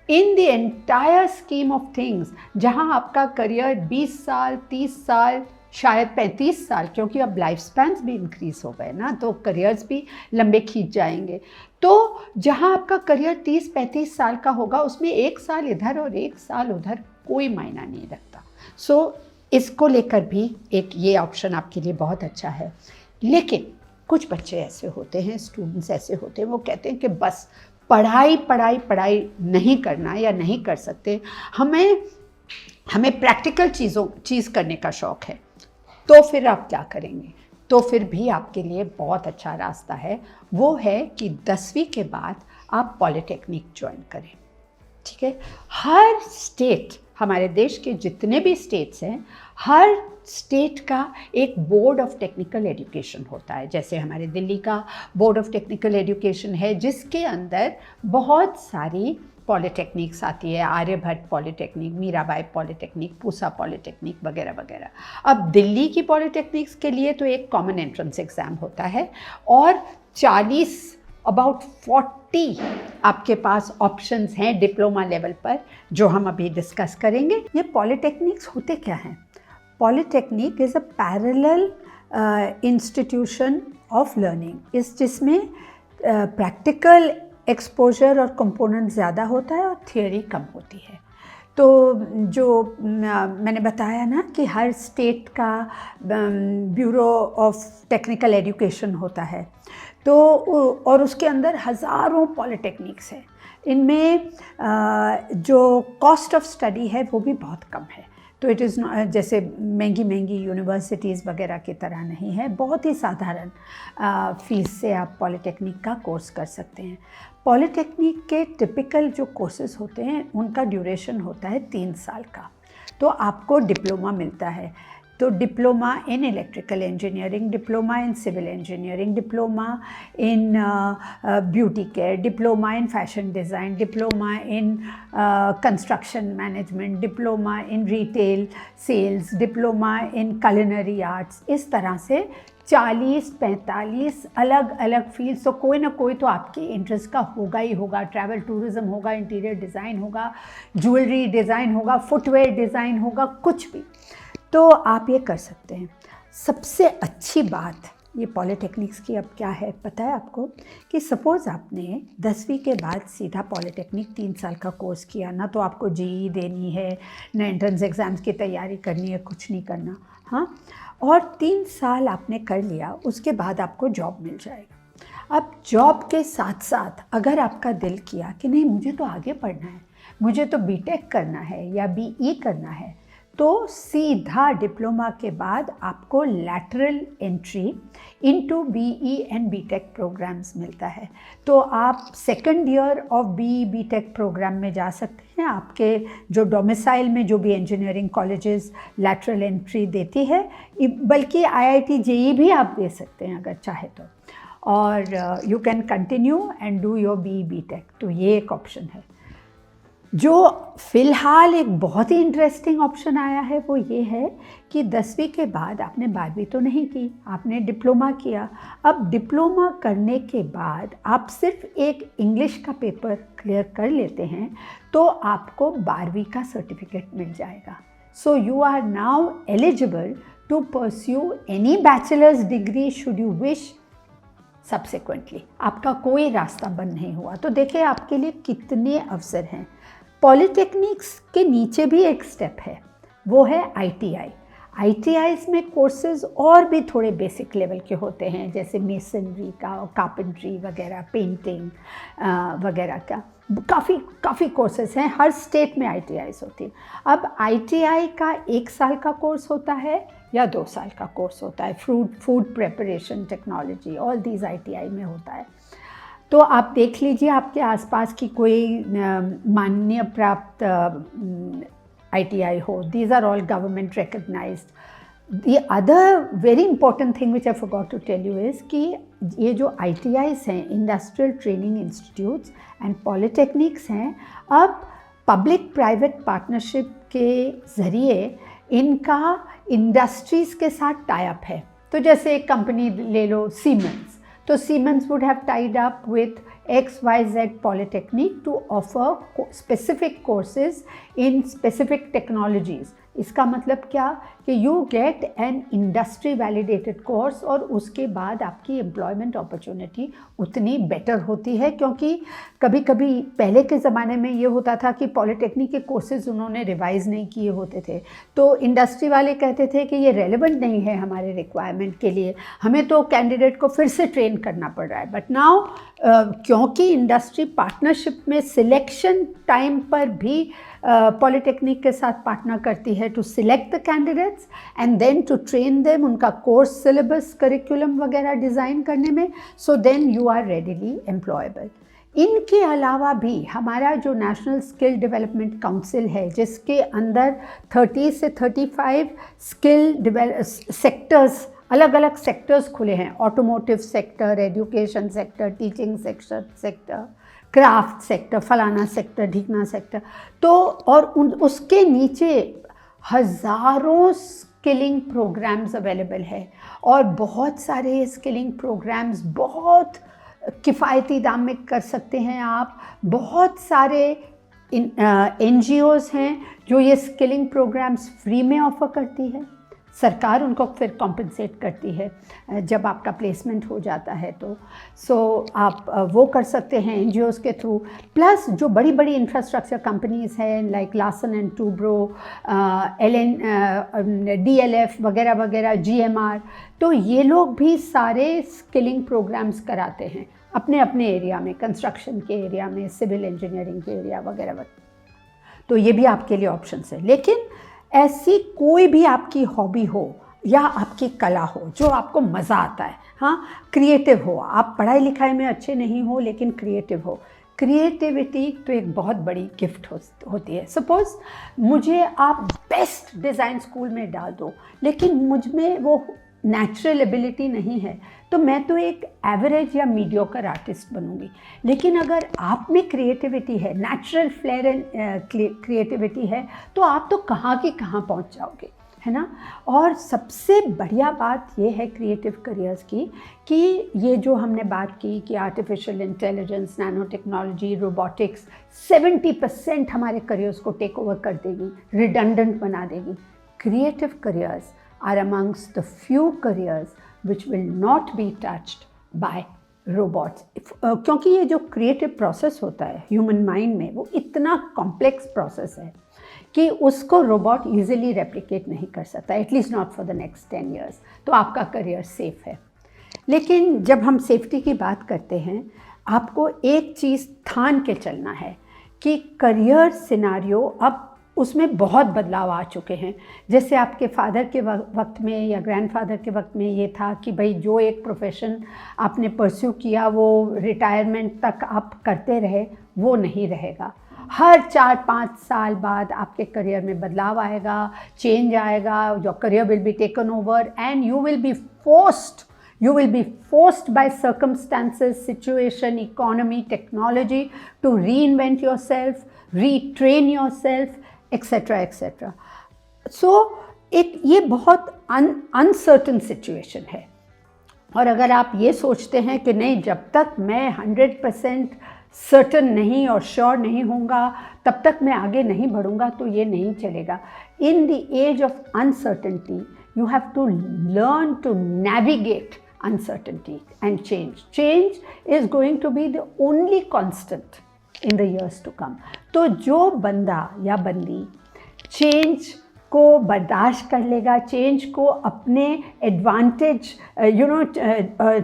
In the entire scheme of things, जहाँ आपका करियर 20 साल 30 साल शायद 35 साल, क्योंकि अब लाइफ स्पैन्स भी इंक्रीज़ हो गए ना, तो करियर्स भी लंबे खींच जाएंगे। तो जहाँ आपका करियर 30-35 साल का होगा, उसमें 1 साल इधर और 1 साल उधर कोई मायना नहीं रखता। सो इसको लेकर भी एक ये ऑप्शन आपके लिए बहुत अच्छा है। लेकिन कुछ बच्चे ऐसे होते हैं, स्टूडेंट्स ऐसे होते हैं, वो कहते हैं कि बस पढ़ाई पढ़ाई पढ़ाई नहीं करना या नहीं कर सकते, हमें प्रैक्टिकल चीज़ करने का शौक़ है। तो फिर आप क्या करेंगे? तो फिर भी आपके लिए बहुत अच्छा रास्ता है, वो है कि 10वीं के बाद आप पॉलिटेक्निक ज्वाइन करें। ठीक है, हर स्टेट, हमारे देश के जितने भी स्टेट्स हैं, हर स्टेट का एक बोर्ड ऑफ टेक्निकल एजुकेशन होता है। जैसे हमारे दिल्ली का बोर्ड ऑफ टेक्निकल एजुकेशन है, जिसके अंदर बहुत सारी पॉलिटेक्निक्स आती है, Aryabhatta polytechnic, Mirabai polytechnic, Pusa polytechnic वगैरह वगैरह। अब दिल्ली की पॉलिटेक्निक्स के लिए तो एक कॉमन एंट्रेंस एग्ज़ाम होता है और 40 आपके पास ऑप्शंस हैं डिप्लोमा लेवल पर, जो हम अभी डिस्कस करेंगे। ये पॉलिटेक्निक्स होते क्या हैं? Polytechnic is a parallel institution of learning, जिसमें प्रैक्टिकल एक्सपोजर और कंपोनेंट ज़्यादा होता है और थियोरी कम होती है। तो जो मैंने बताया ना कि हर स्टेट का ब्यूरो ऑफ टेक्निकल एजुकेशन होता है, तो और उसके अंदर हज़ारों पॉलिटेक्निक्स हैं। इनमें जो कॉस्ट ऑफ स्टडी है वो भी बहुत कम है। तो इट इज़ जैसे महंगी यूनिवर्सिटीज़ वगैरह की तरह नहीं है, बहुत ही साधारण फ़ीस से आप पॉलिटेक्निक का कोर्स कर सकते हैं। पॉलिटेक्निक के टिपिकल जो कोर्सेज़ होते हैं उनका ड्यूरेशन होता है 3 साल का। तो आपको डिप्लोमा मिलता है, तो diploma in electrical engineering, diploma in civil engineering, diploma in beauty care, diploma in fashion design, diploma in construction management, diploma in retail sales, diploma in culinary arts. इस तरह से 40-45 अलग अलग फील्ड्स, तो कोई ना कोई तो आपके इंटरेस्ट का होगा ही होगा। ट्रैवल टूरिज़्म होगा, इंटीरियर डिज़ाइन होगा, ज्वेलरी डिज़ाइन होगा, फुटवेयर डिज़ाइन होगा, कुछ भी। तो आप ये कर सकते हैं। सबसे अच्छी बात ये पॉलिटेक्निक्स की अब क्या है पता है आपको, कि सपोज़ आपने 10वीं के बाद सीधा पॉलिटेक्निक 3 साल का कोर्स किया ना, तो आपको जेईई देनी है, ना एंट्रेंस एग्ज़ाम्स की तैयारी करनी है, कुछ नहीं करना। हाँ, और 3 साल आपने कर लिया, उसके बाद आपको जॉब मिल जाएगा। अब जॉब के साथ साथ अगर आपका दिल किया कि नहीं मुझे तो आगे पढ़ना है, मुझे तो बीटेक करना है या बीई करना है, तो सीधा डिप्लोमा के बाद आपको lateral entry into BE and BTech programs मिलता है। तो आप second year of BE BTech program में जा सकते हैं। आपके जो डोमिसाइल में जो भी इंजीनियरिंग कॉलेजेस लैटरल एंट्री देती है, बल्कि आईआईटी जेईई भी आप दे सकते हैं अगर चाहे तो, और you can continue and do your BE BTech. तो ये एक ऑप्शन है। जो फ़िलहाल एक बहुत ही इंटरेस्टिंग ऑप्शन आया है वो ये है कि 10वीं के बाद आपने 12वीं तो नहीं की, आपने डिप्लोमा किया। अब डिप्लोमा करने के बाद आप सिर्फ एक इंग्लिश का पेपर क्लियर कर लेते हैं तो आपको 12वीं का सर्टिफिकेट मिल जाएगा। So you are now eligible to pursue any bachelor's degree should you wish subsequently. आपका कोई रास्ता बंद नहीं हुआ। तो देखिए आपके लिए कितने अवसर हैं। पॉलिटेक्निक्स के नीचे भी एक स्टेप है, वो है आईटीआई। आईटीआईज में कोर्सेज और भी थोड़े बेसिक लेवल के होते हैं, जैसे मेसनरी का, कारपेंट्री वगैरह, पेंटिंग वगैरह का काफ़ी कोर्सेज हैं। हर स्टेट में आईटीआईज होती है। अब आईटीआई का 1 साल का कोर्स होता है या 2 साल का कोर्स होता है। Food preparation technology, all these ITI में होता है। तो आप देख लीजिए आपके आसपास की कोई मान्य प्राप्त ITI हो. These are all government recognized. The other very important thing which I forgot to tell you is कि ये जो ITIs हैं, Industrial Training Institutes and Polytechnics हैं, अब पब्लिक प्राइवेट पार्टनरशिप के ज़रिए इनका इंडस्ट्रीज़ के साथ टाई अप है. तो जैसे एक कंपनी ले लो सीमेंस, तो siemens would have tied up with XYZ Polytechnic to offer specific courses in specific technologies. इसका मतलब क्या कि you get an industry validated course और उसके बाद आपकी एम्प्लॉयमेंट अपॉर्चुनिटी उतनी बेटर होती है, क्योंकि कभी कभी पहले के ज़माने में ये होता था कि पॉलिटेक्निक के कोर्सेज उन्होंने रिवाइज़ नहीं किए होते थे, तो इंडस्ट्री वाले कहते थे कि ये रेलेवेंट नहीं है हमारे रिक्वायरमेंट के लिए, हमें तो कैंडिडेट को फिर से ट्रेन करना पड़ रहा है। बट नाउ क्योंकि इंडस्ट्री पार्टनरशिप में सिलेक्शन टाइम पर भी पॉलिटेक्निक के साथ पार्टनर करती है to select the candidates and then to train them, उनका कोर्स सिलेबस करिकुलम वगैरह डिज़ाइन करने में, so then you are readily employable. इनके अलावा भी हमारा जो नेशनल स्किल डेवलपमेंट काउंसिल है, जिसके अंदर 30 से 35 स्किल सेक्टर्स, अलग अलग सेक्टर्स खुले हैं, automotive sector, education sector, teaching sector, craft sector, फलाना सेक्टर, ढीकना सेक्टर, तो और उसके नीचे हज़ारों स्किलिंग प्रोग्राम्स अवेलेबल है और बहुत सारे स्किलिंग प्रोग्राम्स बहुत किफ़ायती दाम में कर सकते हैं आप। बहुत सारे NGOs हैं जो ये स्किलिंग प्रोग्राम्स फ्री में ऑफ़र करती है, सरकार उनको फिर कॉम्पनसेट करती है जब आपका प्लेसमेंट हो जाता है तो। सो आप वो कर सकते हैं NGOs के थ्रू। प्लस जो बड़ी बड़ी इंफ्रास्ट्रक्चर कंपनीज़ हैं like Larsen and Toubro, DLF वगैरह वगैरह, GMR, तो ये लोग भी सारे स्किलिंग प्रोग्राम्स कराते हैं अपने अपने एरिया में, कंस्ट्रक्शन के एरिया में, सिविल इंजीनियरिंग के एरिया वगैरह वगैरह। तो ये भी आपके लिए ऑप्शंस है। लेकिन ऐसी कोई भी आपकी हॉबी हो या आपकी कला हो जो आपको मज़ा आता है, हाँ, क्रिएटिव हो, आप पढ़ाई लिखाई में अच्छे नहीं हो लेकिन क्रिएटिव हो, क्रिएटिविटी तो एक बहुत बड़ी गिफ्ट होती है। सपोज़ मुझे आप बेस्ट डिज़ाइन स्कूल में डाल दो लेकिन मुझ में वो नेचुरल एबिलिटी नहीं है, तो मैं तो एक एवरेज या मीडियोकर आर्टिस्ट बनूंगी। लेकिन अगर आप में क्रिएटिविटी है, नेचुरल फ्लेयर एंड क्रिएटिविटी है, तो आप तो कहाँ की कहाँ पहुँच जाओगे, है ना। और सबसे बढ़िया बात ये है क्रिएटिव करियर्स की कि ये जो हमने बात की कि artificial intelligence, nano technology, robotics 70% हमारे करियर्स को टेक ओवर कर देगी, रिडंडेंट बना देगी। Creative careers are amongst the few careers which will not be touched by robots. क्योंकि ये जो क्रिएटिव प्रोसेस होता है ह्यूमन माइंड में, वो इतना कॉम्प्लेक्स प्रोसेस है कि उसको रोबोट इजीली रेप्लिकेट नहीं कर सकता, at least not for the next 10 years। तो आपका करियर सेफ है। लेकिन जब हम सेफ्टी की बात करते हैं, आपको एक चीज़ ठान के चलना है कि करियर सिनारियो अब उसमें बहुत बदलाव आ चुके हैं। जैसे आपके फादर के वक्त में या ग्रैंडफादर के वक्त में ये था कि भाई जो एक प्रोफेशन आपने परस्यू किया वो रिटायरमेंट तक आप करते रहे, वो नहीं रहेगा। हर 4-5 साल बाद आपके करियर में बदलाव आएगा, चेंज आएगा, your career will be taken over and you will B forced by circumstances, situation, economy, technology to reinvent yourself, retrain yourself, etc. etc. So ये बहुत अनसर्टन सिचुएशन है। और अगर आप ये सोचते हैं कि नहीं, जब तक मैं 100% सर्टन नहीं और श्योर नहीं होऊंगा तब तक मैं आगे नहीं बढ़ूंगा, तो ये नहीं चलेगा। In the age of uncertainty you have to learn to navigate uncertainty and change. Change is going to be the only constant in the years to come. तो जो बंदा या बंदी चेंज को बर्दाश्त कर लेगा, चेंज को अपने एडवांटेज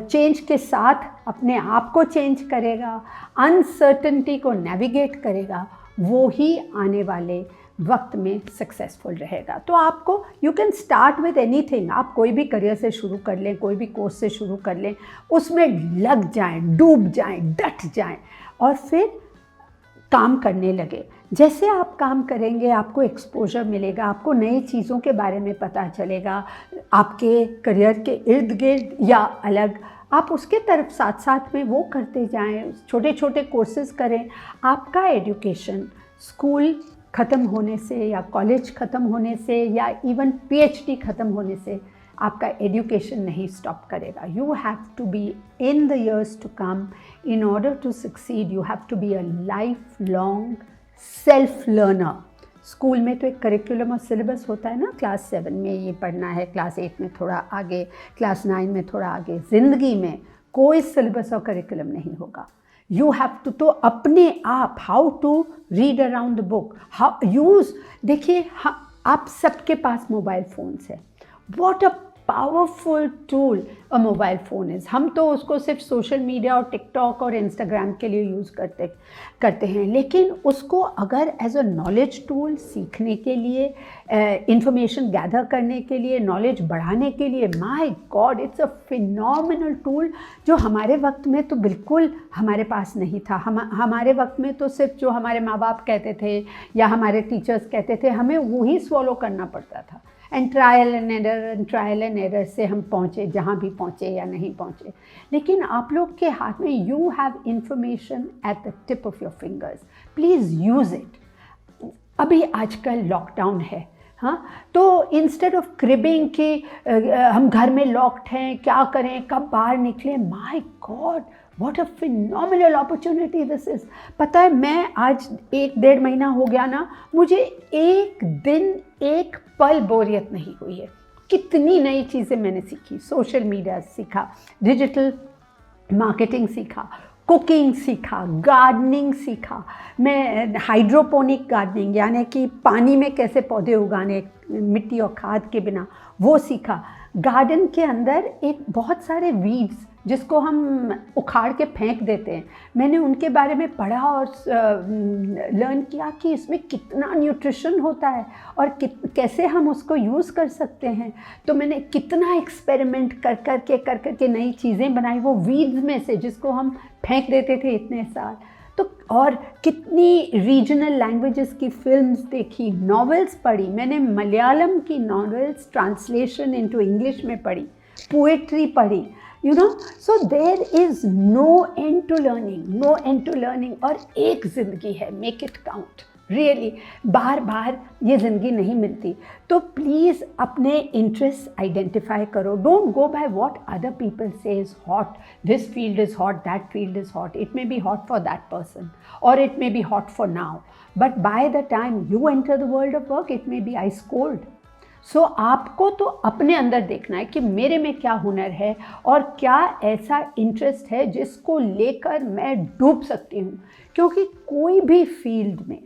चेंज के साथ अपने आप को चेंज करेगा, अनसर्टनिटी को नेविगेट करेगा, वो ही आने वाले वक्त में सक्सेसफुल रहेगा। तो आपको you can start with anything. आप कोई भी करियर से शुरू कर लें, कोई भी कोर्स से शुरू कर लें, उसमें लग जाएं, डूब जाएं, डट जाएं और फिर काम करने लगे। जैसे आप काम करेंगे आपको एक्सपोजर मिलेगा, आपको नई चीज़ों के बारे में पता चलेगा, आपके करियर के इर्द गिर्द या अलग, आप उसके तरफ साथ साथ में वो करते जाएं, छोटे छोटे कोर्सेज करें। आपका एजुकेशन स्कूल ख़त्म होने से या कॉलेज ख़त्म होने से या इवन PhD ख़त्म होने से आपका एजुकेशन नहीं स्टॉप करेगा। You have to be in the years to come in order to succeed, you have to be a life long self learner. School में तो एक करिकुलम और सिलेबस होता है ना, क्लास 7 में ये पढ़ना है, क्लास 8 में थोड़ा आगे, क्लास 9 में थोड़ा आगे। ज़िंदगी में कोई सिलेबस और करिकुलम नहीं होगा। यू हैव टू, तो अपने आप how to read around the book, how use, देखिए आप सबके पास मोबाइल फ़ोन्स है। What a powerful tool a mobile phone is. हम तो उसको सिर्फ सोशल मीडिया और टिकटॉक और इंस्टाग्राम के लिए यूज़ करते हैं, लेकिन उसको अगर एज अ नॉलेज टूल सीखने के लिए, इंफॉर्मेशन गैदर करने के लिए, नॉलेज बढ़ाने के लिए, my God it's a phenomenal tool जो हमारे वक्त में तो बिल्कुल हमारे पास नहीं था। हमारे वक्त में तो सिर्फ जो हमारे माँ बाप कहते थे या हमारे टीचर्स कहते थे, हमें वही फॉलो करना पड़ता था। एंड ट्रायल एंड एरर से हम पहुँचे जहाँ भी पहुँचे या नहीं पहुँचे। लेकिन आप लोग के हाथ में, you have information at the tip of your fingers, please use it. अभी आजकल लॉकडाउन है, हाँ, तो इंस्टेड ऑफ क्रिबिंग कि हम घर में लॉक्ड हैं, क्या करें, कब बाहर निकलें, my God what a phenomenal opportunity this is. पता है, मैं आज 1-1.5 महीना हो गया ना, मुझे एक दिन एक पल बोरियत नहीं हुई है। कितनी नई चीज़ें मैंने सीखी, सोशल मीडिया सीखा, डिजिटल मार्केटिंग सीखा, कुकिंग सीखा, गार्डनिंग सीखा। मैं हाइड्रोपोनिक गार्डनिंग यानी कि पानी में कैसे पौधे उगाने मिट्टी और खाद के बिना, वो सीखा। गार्डन के अंदर एक बहुत सारे वीड्स जिसको हम उखाड़ के फेंक देते हैं, मैंने उनके बारे में पढ़ा और लर्न किया कि इसमें कितना न्यूट्रिशन होता है और कैसे हम उसको यूज़ कर सकते हैं। तो मैंने कितना एक्सपेरिमेंट कर के नई चीज़ें बनाई वो वीड्स में से, जिसको हम फेंक देते थे इतने साल। तो और कितनी रीजनल लैंग्वेजेस की फिल्म्स देखी, नॉवेल्स पढ़ी मैंने, मलयालम की नॉवेल्स ट्रांसलेशन इनटू इंग्लिश में पढ़ी, पोएट्री पढ़ी, you know. So there is no end to learning. और एक ज़िंदगी है, मेक इट काउंट, रियली बार बार ये ज़िंदगी नहीं मिलती। तो प्लीज़ अपने इंटरेस्ट आइडेंटिफाई करो, don't go by what other people say is hot, this field is hot, that field is hot. It may be hot for that person और it may be hot for now, but by the time you enter the world of work it may be ice cold. So आपको तो अपने अंदर देखना है कि मेरे में क्या हुनर है और क्या ऐसा इंटरेस्ट है जिसको लेकर मैं डूब सकती हूँ। क्योंकि कोई भी फील्ड में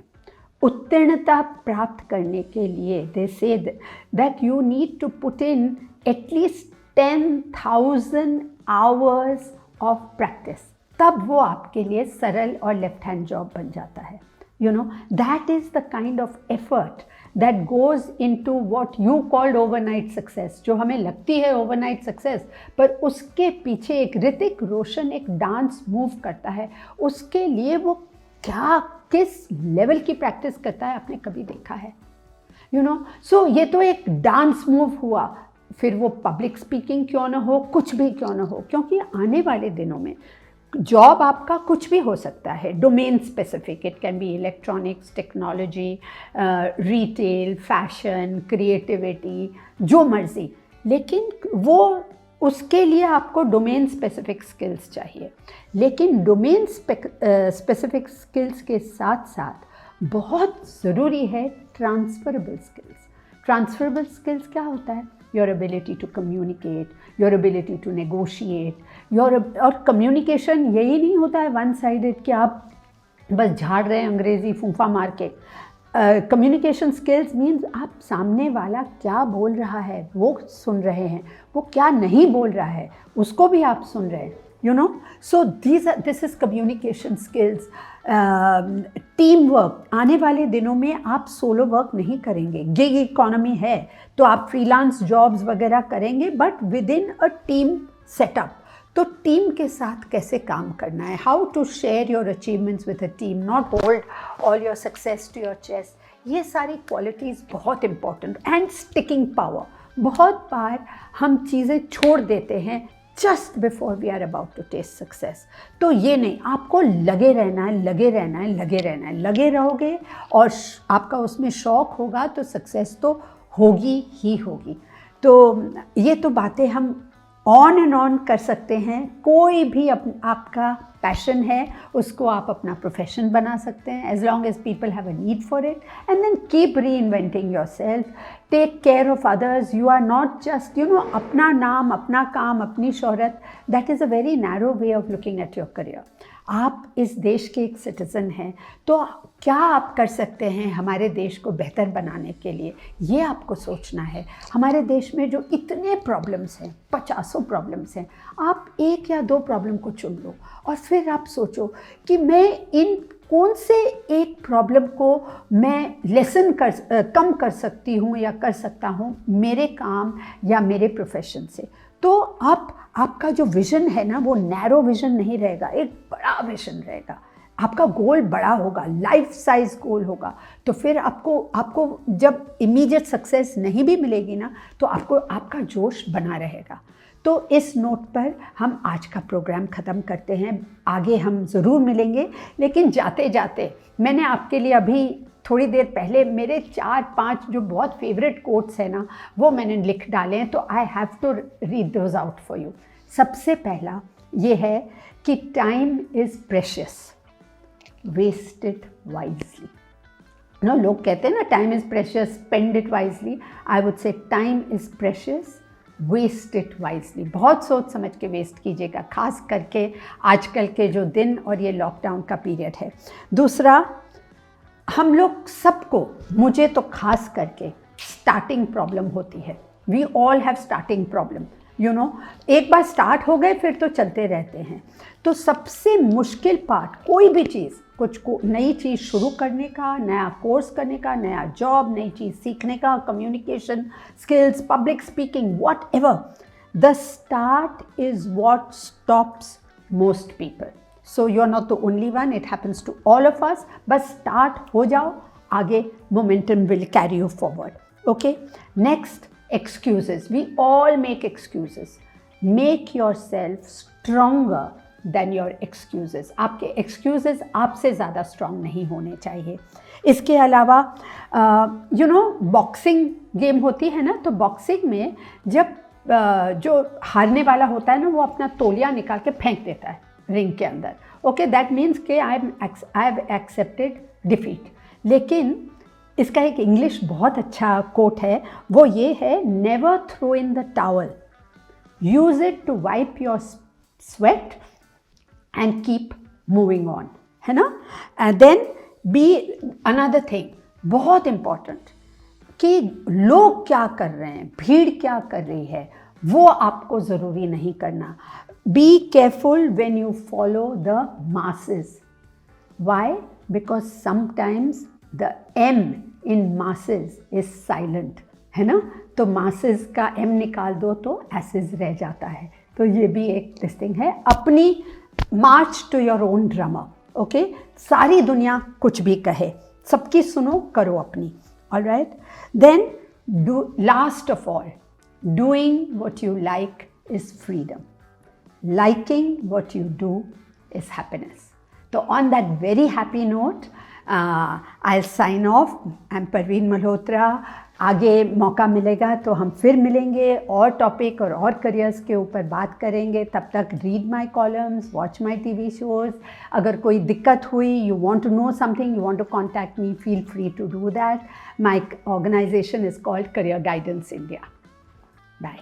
उत्तीर्णता प्राप्त करने के लिए they say that you need to put in at least 10,000 hours of practice, तब वो आपके लिए सरल और लेफ्ट हैंड जॉब बन जाता है। You know, that is the kind of effort that goes into what you called overnight success, जो हमें लगती है overnight success, पर उसके पीछे एक ऋतिक रोशन एक डांस मूव करता है, उसके लिए वो क्या किस लेवल की प्रैक्टिस करता है आपने कभी देखा है? यू नो, सो ये तो एक डांस मूव हुआ, फिर वो पब्लिक स्पीकिंग क्यों ना हो, कुछ भी क्यों ना हो, क्योंकि आने वाले दिनों में जॉब आपका कुछ भी हो सकता है, domain specific, it can be electronics, technology, retail, fashion, creativity, जो मर्ज़ी, लेकिन वो उसके लिए आपको डोमेन स्पेसिफिक स्किल्स चाहिए। लेकिन डोमेन स्पेसिफिक स्किल्स के साथ साथ बहुत ज़रूरी है ट्रांसफरेबल स्किल्स। ट्रांसफरेबल स्किल्स क्या होता है? Your ability to communicate, your ability to negotiate, और कम्युनिकेशन यही नहीं होता है वन साइडेड कि आप बस झाड़ रहे हैं अंग्रेज़ी फूंफा मार के। कम्युनिकेशन स्किल्स मीन्स आप सामने वाला क्या बोल रहा है वो सुन रहे हैं, वो क्या नहीं बोल रहा है उसको भी आप सुन रहे हैं, you know. So this is communication skills. Team work, आने वाले दिनों में आप सोलो वर्क नहीं करेंगे, गिग इकोनॉमी है तो आप फ्रीलांस जॉब्स वगैरह करेंगे, but within a team setup. तो टीम के साथ कैसे काम करना है, how to share your achievements with a team, not hold all your success to your chest, ये सारी क्वालिटीज़ बहुत इंपॉर्टेंट। एंड स्टिकिंग पावर, बहुत बार हम चीज़ें छोड़ देते हैं just before we are about to test success. तो ये नहीं, आपको लगे रहना है, लगे रहना है, लगे रहना है। लगे रहोगे और आपका उसमें शौक़ होगा तो सक्सेस तो होगी ही होगी। तो ये तो बातें हम ऑन एंड ऑन कर सकते हैं। कोई भी आपका पैशन है उसको आप अपना प्रोफेशन बना सकते हैं, as long as people have a need for it, and then keep reinventing yourself, take care of others. You are not just अपना नाम, अपना काम, अपनी शोहरत, that is a very narrow way of looking at your career. आप इस देश के एक सिटीज़न हैं, तो क्या आप कर सकते हैं हमारे देश को बेहतर बनाने के लिए, ये आपको सोचना है। हमारे देश में जो इतने प्रॉब्लम्स हैं, 50 प्रॉब्लम्स हैं, आप 1 या 2 प्रॉब्लम को चुन लो और फिर आप सोचो कि मैं इन कौन से एक प्रॉब्लम को मैं कम कर सकती हूँ या कर सकता हूँ मेरे काम या मेरे प्रोफेशन से। तो आपका जो विज़न है ना, वो नैरो विज़न नहीं रहेगा, एक बड़ा विज़न रहेगा। आपका गोल बड़ा होगा, लाइफ साइज गोल होगा। तो फिर आपको जब इमीडिएट सक्सेस नहीं भी मिलेगी ना, तो आपका जोश बना रहेगा। तो इस नोट पर हम आज का प्रोग्राम ख़त्म करते हैं। आगे हम ज़रूर मिलेंगे, लेकिन जाते जाते मैंने आपके लिए अभी थोड़ी देर पहले मेरे 4-5 जो बहुत फेवरेट कोट्स हैं ना, वो मैंने लिख डाले हैं, तो I have to read those out for you. सबसे पहला ये है कि time is precious, waste it wisely. No, लोग कहते हैं ना time is precious, spend it wisely. I would say time is precious, waste it wisely. बहुत सोच समझ के वेस्ट कीजिएगा, खास करके आजकल के जो दिन और ये लॉकडाउन का पीरियड है। दूसरा, हम लोग सबको, मुझे तो खास करके स्टार्टिंग प्रॉब्लम होती है। We all have starting problem, एक बार स्टार्ट हो गए फिर तो चलते रहते हैं। तो सबसे मुश्किल पार्ट कोई भी चीज़, नई चीज़ शुरू करने का, नया कोर्स करने का, नया जॉब, नई चीज़ सीखने का, communication skills, public speaking, what ever, the start is what stops most people. So you're not the only one, it happens to all of us. बस start हो जाओ, आगे momentum will carry you forward. Okay? Next, excuses. We all make excuses. Make yourself stronger than your excuses. आपके excuses आपसे ज़्यादा strong नहीं होने चाहिए। इसके अलावा बॉक्सिंग गेम होती है ना, तो बॉक्सिंग में जब जो हारने वाला होता है ना, वो अपना तौलिया निकाल के फेंक देता है रिंग के अंदर। ओके, दैट मीन्स कि आई हैव एक्सेप्टेड डिफीट। लेकिन इसका एक इंग्लिश बहुत अच्छा कोट है, वो ये है, never throw in the towel, use it to wipe your sweat and keep moving on, है ना। And then be another thing, बहुत इम्पॉर्टेंट, कि लोग क्या कर रहे हैं, भीड़ क्या कर रही है, वो आपको ज़रूरी नहीं करना। Be careful when you follow the masses. Why? Because sometimes the M in masses is silent, है ना। तो masses का M निकाल दो तो asses रह जाता है। तो ये भी एक लिस्टिंग है। अपनी march to your own drummer. Okay? सारी दुनिया कुछ भी कहे, सबकी सुनो, करो अपनी। All right? Then last of all, doing what you like is freedom. Liking what you do is happiness. So on that very happy note, I'll sign off. I'm Parveen Malhotra. आगे मौका मिलेगा तो हम फिर मिलेंगे, और टॉपिक और careers के ऊपर बात करेंगे। तब तक read my columns, watch my TV shows. अगर कोई दिक्कत हुई, you want to know something, you want to contact me, feel free to do that. My organisation is called career guidance India. Bye.